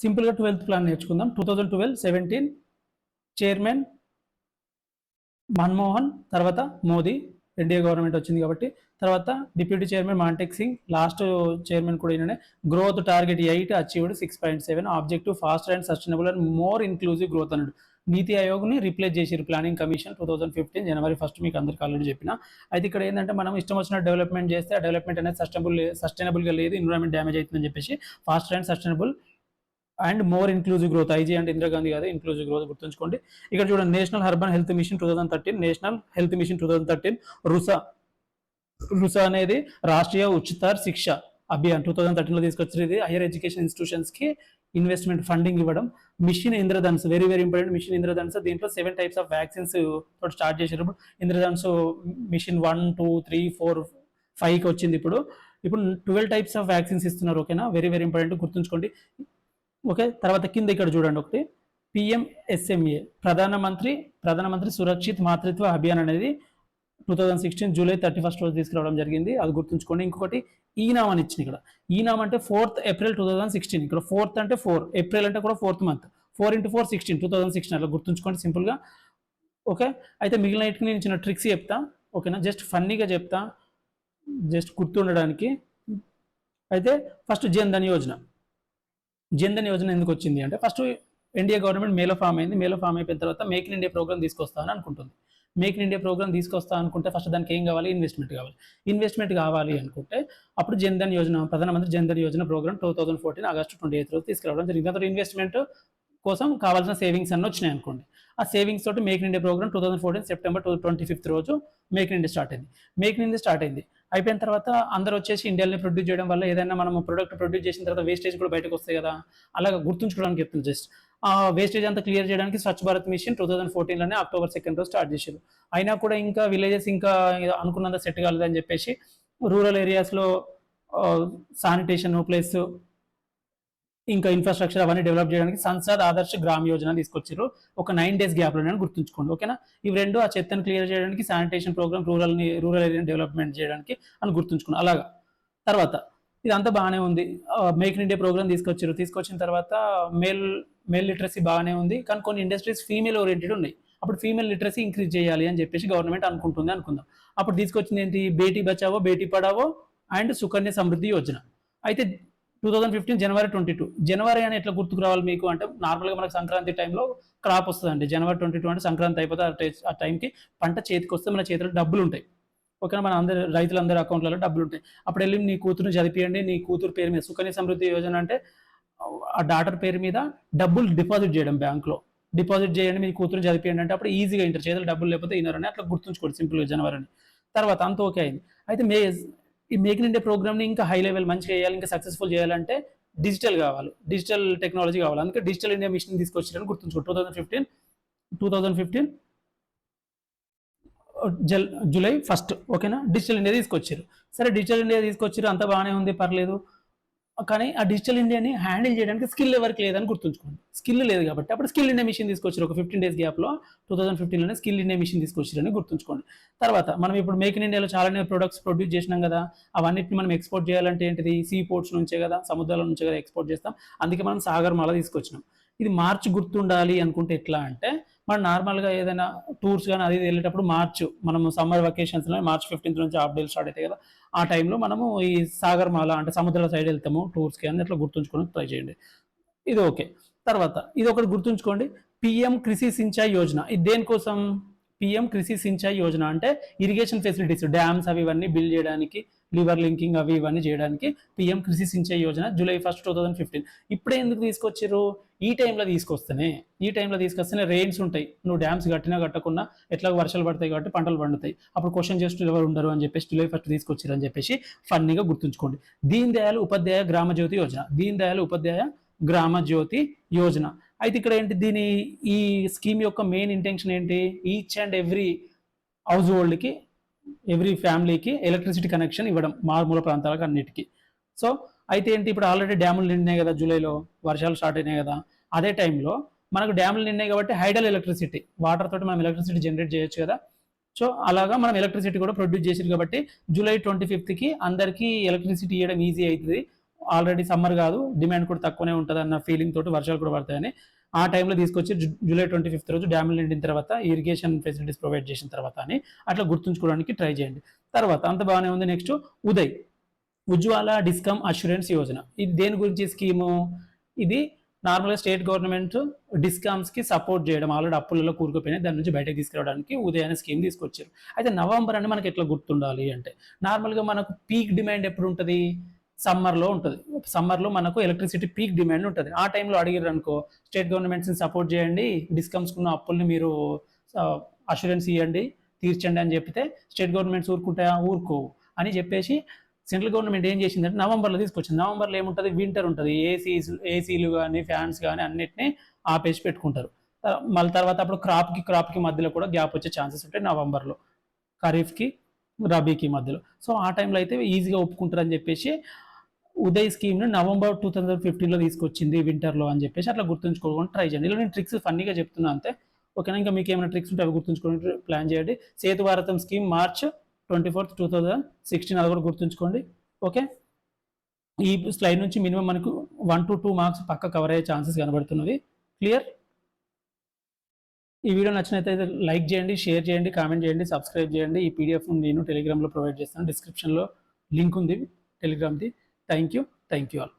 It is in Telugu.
సింపుల్గా 12th ప్లాన్ నేర్చుకుందాం. 2012-17 చైర్మన్ మన్మోహన్, తర్వాత మోదీ, ఎన్డీఏ గవర్నమెంట్ వచ్చింది కాబట్టి. తర్వాత deputy chairman Montek Singh, last chairman కూడా ఈయననే. Growth target 8 achieved 6.7, objective faster and sustainable and more inclusive growth అన్నాడు. నీతి ఆయోగ్ని రీప్లేస్ చేసిరు ప్లానింగ్ కమిషన్ 2015 జనవరి 1 మీకు అందరికి ఆల్రెడీ చెప్పిన. అయితే ఇక్కడ ఏంటంటే మనం ఇష్టం వచ్చిన డెవలప్మెంట్ చేస్తే ఆ డెవలప్మెంట్ అనేది సస్టైనబుల్గా లేదు, ఎన్విరాన్మెంట్ డ్యామేజ్ అవుతుందని చెప్పేసి faster and sustainable and more inclusive growth, IG అంటే ఇందిరాగాంధీ కాదు, ఇంక్లూజివ్ గ్రోత్ గుర్తుంచుకోండి. ఇక్కడ చూడండి, national urban health mission 2013, national health mission 2013, RUSA అనేది రాష్ట్రీయ ఉచిత శిక్ష అభియాన్ 2013లో తీసుకొచ్చారు. ఇది హైయర్ ఎడ్యుకేషన్ ఇన్స్టిట్యూషన్స్ కి ఇన్వెస్ట్మెంట్ ఫండింగ్ ఇవ్వడం. Mission Indradhanush, very very important. Mission Indradhanush దీంట్లో 7 types ఆఫ్ వ్యాక్సిన్స్ తోటి స్టార్ట్ చేసినప్పుడు ఇంద్రధనుస్ మిషన్ 1, 2, 3, 4, 5కి వచ్చింది. ఇప్పుడు 12 types ఆఫ్ వ్యాక్సిన్స్ ఇస్తున్నారు. ఓకేనా, వెరీ వెరీ ఇంపార్టెంట్, గుర్తుంచుకోండి. ఓకే, తర్వాత కింద ఇక్కడ చూడండి ఒకటి, పిఎంఎస్ఎంఏ ప్రధానమంత్రి సురక్షిత్ మాతృత్వ అభియాన్ అనేది 2016 జూలై 31 రోజు తీసుకురావడం జరిగింది, అది గుర్తుంచుకోండి. ఇంకొకటి ఈనామ్ అని ఇచ్చింది ఇక్కడ. ఈనామ్ అంటే 4th April 2016, ఇక్కడ 4th అంటే 4, ఏప్రిల్ అంటే కూడా 4th month, 4 × 4 16, 2016 అట్లా గుర్తుంచుకోండి సింపుల్గా. ఓకే, అయితే మిగిలిన నేను చిన్న ట్రిక్స్ చెప్తా. ఓకేనా, జస్ట్ ఫన్నీగా చెప్తా, జస్ట్ గుర్తుండడానికి. అయితే ఫస్ట్ జన్ధన్ యోజన ఎందుకు వచ్చింది అంటే, ఫస్ట్ ఎన్డీఏ గవర్నమెంట్ మేలో ఫామ్ అయింది. మేలో ఫామ్ అయిపోయిన తర్వాత మేక్ ఇన్ ఇండియా ప్రోగ్రామ్ తీసుకొస్తానని అనుకుంటుంది. మేక్ ఇన్ ఇండియా ప్రోగ్రామ్ తీసుకొస్తా అనుకుంటే ఫస్ట్ దానికి ఏం కావాలి? ఇన్వెస్ట్మెంట్ కావాలి అనుకుంటే అప్పుడు జన్ధన్ యోజన, ప్రధానమంత్రి జన్ధన్ యోజన ప్రోగ్రామ్ 2014 ఆగస్టు 28 రోజు తీసుకురావడం జరిగింది. అతను ఇన్వెస్ట్మెంట్ కోసం కావాల్సిన సేవింగ్స్ అన్నీ వచ్చినాయి అనుకోండి. ఆ సేవింగ్స్ తోటి make in India programme 2014 September 25 రోజు మేక్ ఇన్ ఇండియా స్టార్ట్ అయింది. అయిపోయిన తర్వాత అందరూ వచ్చేసి ఇండియాని ప్రొడ్యూస్ చేయడం వల్ల ఏదైనా మనం ప్రొడక్ట్ ప్రొడ్యూస్ చేసిన తర్వాత వేస్టేజ్ కూడా బయటకు వస్తాయి కదా, అలాగా గుర్తుంచుకోవడానికి చెప్తుంది. జస్ట్ ఆ వేస్టేజ్ అంతా క్లియర్ చేయడానికి స్వచ్ఛ భారత్ మిషన్ 2014లోనే October 2 రోజు స్టార్ట్ చేశారు. అయినా కూడా ఇంకా విలేజెస్ ఇంకా అనుకున్నంత సెట్ కాలేదని చెప్పేసి రూరల్ ఏరియాస్లో శానిటేషన్ ప్లస్ ఇంకా ఇన్ఫ్రాస్ట్రక్చర్ అవన్నీ డెవలప్ చేయడానికి సంసద్ ఆదర్శ్ గ్రామ్ యోజన తీసుకొచ్చారు. ఒక 9 days గ్యాప్లో గుర్తుంచుకోండి. ఓకేనా, ఇవి రెండు ఆ చెత్తను క్లియర్ చేయడానికి, శానిటేషన్ ప్రోగ్రామ్, రూరల్ ఏరియాని డెవలప్మెంట్ చేయడానికి అని గుర్తుంచుకోండి. అలాగా తర్వాత ఇదంతా బాగానే ఉంది. మేక్ ఇన్ ఇండియా ప్రోగ్రామ్ తీసుకొచ్చిన తర్వాత మేల్ లిటరసీ బాగానే ఉంది, కానీ కొన్ని ఇండస్ట్రీస్ ఫీమేల్ ఓరియంటెడ్ ఉన్నాయి. అప్పుడు ఫీమేల్ లిటరసీ ఇంక్రీజ్ చేయాలి అని చెప్పేసి గవర్నమెంట్ అనుకుందాం. అప్పుడు తీసుకొచ్చింది ఏంటి? బేటీ బచావో బేటీ పడావో అండ్ సుకన్య సమృద్ధి యోజన. అయితే 2015 జనవరి 22, జనవరి అని ఎట్లా గుర్తుకు రావాలి మీకు అంటే, నార్మల్గా మనకు సంక్రాంతి టైంలో క్రాప్ వస్తుందండి. జనవరి 22 అంటే సంక్రాంతి అయిపోతే ఆ టైంకి పంట చేతికి వస్తే మన చేతిలో డబ్బులు ఉంటాయి. ఓకేనా, మన రైతులందరి అకౌంట్లలో డబ్బులు ఉంటాయి. అప్పుడు వెళ్ళి నీ కూతురుని చదివియండి, నీ కూతురు పేరు మీద సుకన్య సమృద్ధి యోజన అంటే ఆ డాటర్ పేరు మీద డబ్బులు డిపాజిట్ చేయడం, బ్యాంక్లో డిపాజిట్ చేయండి, మీ కూతురు చదివియండి అంటే అప్పుడు ఈజీగా ఇంటర్, చేతులు డబ్బులు లేకపోతే ఇన్నారని అట్లా గుర్తుంచుకోండి సింపుల్గా జనవరి అని. తర్వాత అంత ఓకే అయింది. అయితే ఈ మేక్ ఇన్ ఇండియా ప్రోగ్రామ్ని ఇంకా హై లెవెల్ మంచిగా చేయాలి, ఇంకా సక్సెస్ఫుల్ చేయాలంటే డిజిటల్ టెక్నాలజీ కావాలి. అందుకే డిజిటల్ ఇండియా మిషన్ తీసుకొచ్చారని గుర్తుంచుకో. 2015 జూలై 1, ఓకేనా, డిజిటల్ ఇండియా తీసుకొచ్చారు. సరే, డిజిటల్ ఇండియా తీసుకొచ్చారు, అంత బాగానే ఉంది, పర్లేదు. కానీ ఆ డిజిటల్ ఇండియాని హ్యాండిల్ చేయడానికి స్కిల్ ఎవరికి లేదని గుర్తుంచుకోండి. స్కిల్ లేదు కాబట్టి అప్పుడు స్కిల్ ఇండియా మిషన్ తీసుకొచ్చారు. ఒక 15 days గ్యాప్లో 2015లోనే స్కిల్ ఇండియా మిషన్ తీసుకొచ్చారని గుర్తుంచుకోండి. తర్వాత మనం ఇప్పుడు మేక్ ఇన్ ఇండియాలో చాలానే ప్రొడక్ట్స్ ప్రొడ్యూస్ చేసినాం కదా, అవన్నిటిని మనం ఎక్స్పోర్ట్ చేయాలంటే ఏంటిది? సీ పోర్ట్స్ నుంచే కదా, సముద్రాల నుంచే కదా ఎక్స్పోర్ట్ చేస్తాం. అందుకే మనం సాగర్మాల తీసుకొచ్చినాం. ఇది మార్చి గుర్తుండాలి అనుకుంటే ఎట్లా అంటే, మనం నార్మల్గా ఏదైనా టూర్స్ కానీ అది వెళ్ళేటప్పుడు మనము సమ్మర్ వెకేషన్స్లో March 15 నుంచి హాఫ్ డేలు స్టార్ట్ అవుతాయి కదా, ఆ టైంలో మనము ఈ సాగర్మాల అంటే సముద్రాల సైడ్ వెళ్తాము టూర్స్కి అని అట్లా గుర్తుంచుకొని ట్రై చేయండి. ఇది ఓకే. తర్వాత ఇది ఒకటి గుర్తుంచుకోండి, పిఎం కృషి సించాయి యోజన. ఇది దేనికోసం? పిఎం కృషి సించాయి యోజన అంటే ఇరిగేషన్ ఫెసిలిటీస్, డ్యామ్స్ అవి ఇవన్నీ బిల్డ్ చేయడానికి, లివర్ లింకింగ్ అవి ఇవన్నీ చేయడానికి పిఎం కృషి సించాయి యోజన జూలై 1, 2015. ఇప్పుడే ఎందుకు తీసుకొచ్చారు? ఈ టైంలో తీసుకొస్తేనే రెయిన్స్ ఉంటాయి. నువ్వు డ్యామ్స్ కట్టినా కట్టకుండా ఎట్లా వర్షాలు పడతాయి కాబట్టి పంటలు పండుతాయి. అప్పుడు క్వశ్చన్ చేస్తూ ఎవరు ఉండరు అని చెప్పేసి జూలై 1 తీసుకొచ్చారు అని చెప్పేసి ఫన్నీగా గుర్తుంచుకోండి. దీన్ దయాళ్ ఉపాధ్యాయ గ్రామ జ్యోతి యోజన. అయితే ఇక్కడ ఏంటి, ఈ స్కీమ్ యొక్క మెయిన్ ఇంటెన్షన్ ఏంటి? ఈచ్ అండ్ ఎవ్రీ హౌస్ హోల్డ్కి, ఎవ్రీ ఫ్యామిలీకి ఎలక్ట్రిసిటీ కనెక్షన్ ఇవ్వడం, మారుమూల ప్రాంతాలకు అన్నిటికీ. సో అయితే ఏంటి, ఇప్పుడు ఆల్రెడీ డ్యాములు నిండినాయి కదా, జూలైలో వర్షాలు స్టార్ట్ అయినాయి కదా, అదే టైంలో మనకు డ్యాములు నిండినాయి కాబట్టి హైడల్ ఎలక్ట్రిసిటీ, వాటర్ తోటి మనం ఎలక్ట్రిసిటీ జనరేట్ చేయొచ్చు కదా. సో అలాగా మనం ఎలక్ట్రిసిటీ కూడా ప్రొడ్యూస్ చేసారు కాబట్టి జూలై 25కి అందరికీ ఎలక్ట్రిసిటీ ఇవ్వడం ఈజీ అవుతుంది. ఆల్రెడీ సమ్మర్ కాదు, డిమాండ్ కూడా తక్కువనే ఉంటుంది అన్న ఫీలింగ్ తోటి వర్షాలు కూడా పడతాయని ఆ టైంలో తీసుకొచ్చి జూలై 25 రోజు డ్యాములు నిండిన తర్వాత ఇరిగేషన్ ఫెసిలిటీస్ ప్రొవైడ్ చేసిన తర్వాత అని అట్లా గుర్తుంచుకోవడానికి ట్రై చేయండి. తర్వాత అంత బాగానే ఉంది. Next Uday, Ujjwala discom assurance Yojana. ఇది దేని గురించి స్కీము? ఇది నార్మల్గా స్టేట్ గవర్నమెంట్ డిస్కామ్స్కి సపోర్ట్ చేయడం, ఆల్రెడీ అప్పులలో కూరుకుపోయినాయి, దాని నుంచి బయటకు తీసుకురావడానికి ఉదయ్ అనే స్కీమ్ తీసుకొచ్చారు. అయితే నవంబర్ అని మనకి ఎట్లా గుర్తుండాలి అంటే, నార్మల్గా మనకు పీక్ డిమాండ్ ఎప్పుడు ఉంటుంది? సమ్మర్లో ఉంటుంది. సమ్మర్లో మనకు ఎలక్ట్రిసిటీ పీక్ డిమాండ్ ఉంటుంది. ఆ టైంలో అడిగారు అనుకో, స్టేట్ గవర్నమెంట్స్ని సపోర్ట్ చేయండి, డిస్కమ్స్కున్న అప్పుల్ని మీరు అష్యూరెన్స్ ఇవ్వండి, తీర్చండి అని చెప్తే స్టేట్ గవర్నమెంట్స్ ఊరుకుంటాయా? ఊరుకోవు అని చెప్పేసి సెంట్రల్ గవర్నమెంట్ ఏం చేసిందంటే నవంబర్లో తీసుకొచ్చింది. నవంబర్లో ఏముంటుంది? వింటర్ ఉంటుంది. ఏసీలు కానీ ఫ్యాన్స్ కానీ అన్నిటినీ ఆపేసి పెట్టుకుంటారు. మళ్ళీ తర్వాత అప్పుడు క్రాప్కి మధ్యలో కూడా గ్యాప్ వచ్చే ఛాన్సెస్ ఉంటాయి నవంబర్లో, ఖరీఫ్కి రబీకి మధ్యలో. సో ఆ టైంలో అయితే ఈజీగా ఒప్పుకుంటారని చెప్పేసి ఉదయ్ స్కీమ్ని నవంబర్ 2015లో తీసుకొచ్చింది వింటర్లో అని చెప్పేసి అట్లా గుర్తుంచుకోవడానికి ట్రై చేయండి. ఇలా నేను ట్రిక్స్ ఫన్నీగా చెప్తున్నా అంతే. ఓకేనా? ఇంకా మీకు ఏమైనా ట్రిక్స్ ఉంటే అవి గుర్తుంచుకోవడానికి ప్లాన్ చేయండి. సేతు భారతం స్కీమ్ March 24, 2016 అది కూడా గుర్తుంచుకోండి. ఓకే, ఈ స్లైడ్ నుంచి మినిమం మనకు 1 to 2 మార్క్స్ పక్క కవర్ అయ్యే ఛాన్సెస్ కనబడుతున్నది. క్లియర్? ఈ వీడియో నచ్చినట్లయితే లైక్ చేయండి, షేర్ చేయండి, కామెంట్ చేయండి, సబ్స్క్రైబ్ చేయండి. ఈ పీడిఎఫ్ నేను టెలిగ్రామ్లో ప్రొవైడ్ చేస్తాను. డిస్క్రిప్షన్లో లింక్ ఉంది టెలిగ్రామ్ది. Thank you all.